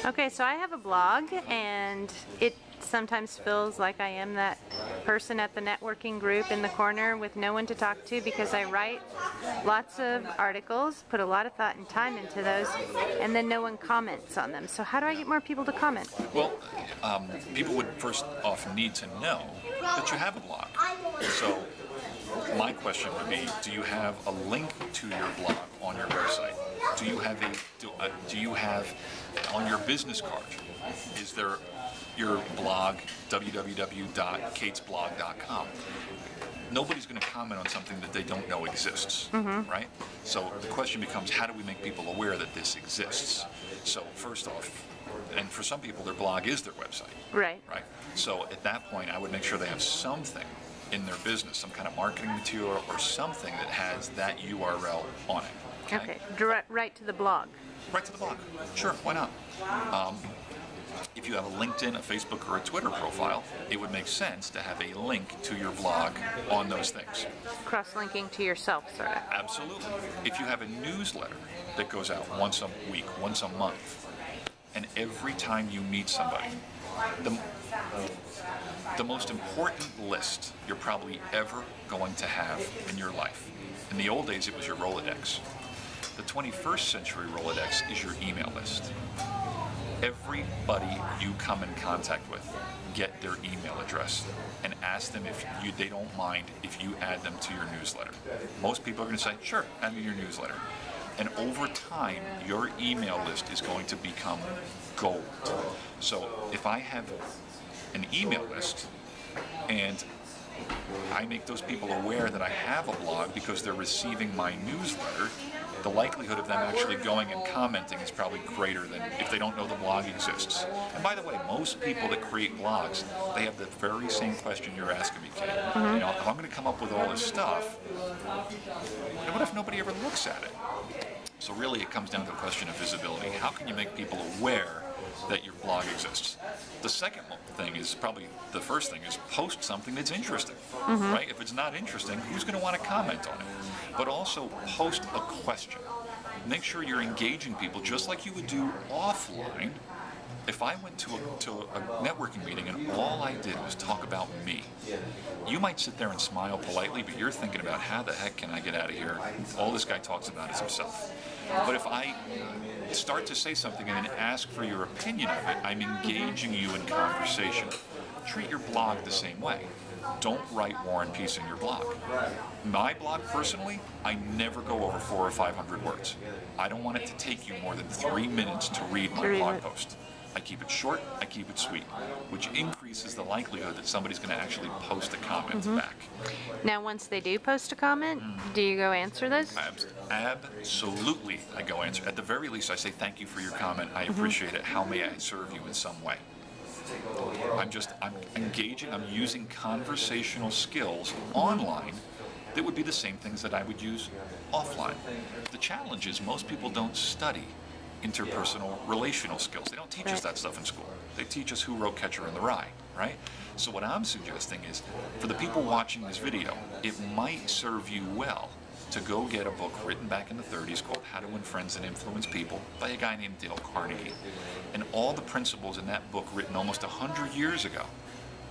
Okay, so I have a blog, and it sometimes feels like I am that person at the networking group in the corner with no one to talk to, because I write lots of articles, put a lot of thought and time into those, and then no one comments on them. So how do I get more people to comment? Well, people would first off need to know that you have a blog. So my question would be, do you have a link to your blog on your website? Do you have on your business card, is there your blog, www.katesblog.com? Nobody's going to comment on something that they don't know exists, right? So the question becomes, how do we make people aware that this exists? So first off, and for some people, their blog is their website. Right. Right. So at that point, I would make sure they have something in their business, some kind of marketing material or something that has that URL on it. Okay. Direct right to the blog. Right to the blog. Sure, why not? If you have a LinkedIn, a Facebook, or a Twitter profile, it would make sense to have a link to your blog on those things. Cross-linking to yourself, sort of. Absolutely. If you have a newsletter that goes out once a week, once a month, and every time you meet somebody, the most important list you're probably ever going to have in your life. In the old days, it was your Rolodex. The 21st century Rolodex is your email list. Everybody you come in contact with, get their email address and ask them if they don't mind if you add them to your newsletter. Most people are going to say, sure, add me to your newsletter. And over time, your email list is going to become gold. So if I have an email list and I make those people aware that I have a blog because they're receiving my newsletter, the likelihood of them actually going and commenting is probably greater than if they don't know the blog exists. And by the way, most people that create blogs, they have the very same question you're asking me, Kate. You know, if I'm going to come up with all this stuff, what if nobody ever looks at it? So really it comes down to a question of visibility. How can you make people aware that your blog exists? The second thing is, probably the first thing, is post something that's interesting, right? If it's not interesting, who's going to want to comment on it? But also post a question. Make sure you're engaging people just like you would do offline. If I went to a networking meeting and all I did was talk about me, you might sit there and smile politely, but you're thinking about, how the heck can I get out of here? All this guy talks about is himself. But if I start to say something and then ask for your opinion of it, I'm engaging you in conversation. Treat your blog the same way. Don't write War and Peace in your blog. My blog, personally, I never go over 400 or 500 words. I don't want it to take you more than 3 minutes to read my blog post. I keep it short, I keep it sweet, which increases the likelihood that somebody's going to actually post a comment back. Now, once they do post a comment, do you go answer those? Absolutely, I go answer. At the very least, I say, thank you for your comment. I appreciate it. How may I serve you in some way? I'm engaging, I'm using conversational skills online that would be the same things that I would use offline. The challenge is most people don't study interpersonal relational skills. They don't teach us that stuff in school. They teach us who wrote Catcher in the Rye, right? So what I'm suggesting is, for the people watching this video, it might serve you well to go get a book written back in the 30s called How to Win Friends and Influence People by a guy named Dale Carnegie. And all the principles in that book, written almost 100 years ago,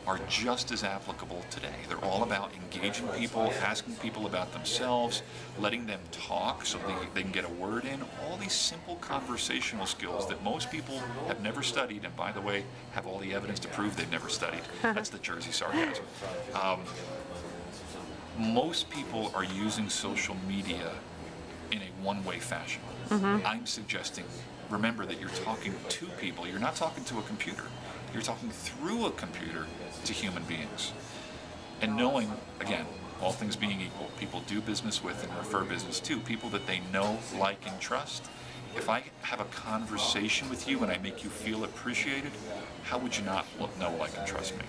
are just as applicable today. They're all about engaging people, asking people about themselves, letting them talk so they can get a word in. All these simple conversational skills that most people have never studied, and by the way, have all the evidence to prove they've never studied. That's the Jersey sarcasm. Most people are using social media in a one-way fashion. I'm suggesting, remember that you're talking to people. You're not talking to a computer. You're talking through a computer to human beings. And knowing, again, all things being equal, people do business with and refer business to people that they know, like, and trust. If I have a conversation with you and I make you feel appreciated, how would you not know, like, and trust me?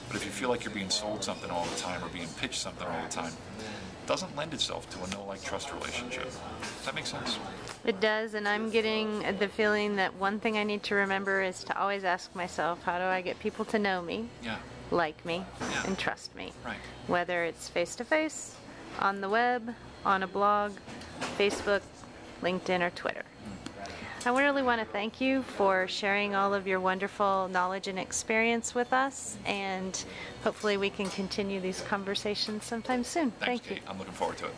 But if you feel like you're being sold something all the time or being pitched something all the time, it doesn't lend itself to a know, like, trust relationship. Does that make sense? It does, and I'm getting the feeling that one thing I need to remember is to always ask myself, how do I get people to know me, like me, and trust me? Right. Whether it's face-to-face, on the web, on a blog, Facebook, LinkedIn, or Twitter. I really want to thank you for sharing all of your wonderful knowledge and experience with us, and hopefully we can continue these conversations sometime soon. Thanks, Thank you. Kate. I'm looking forward to it.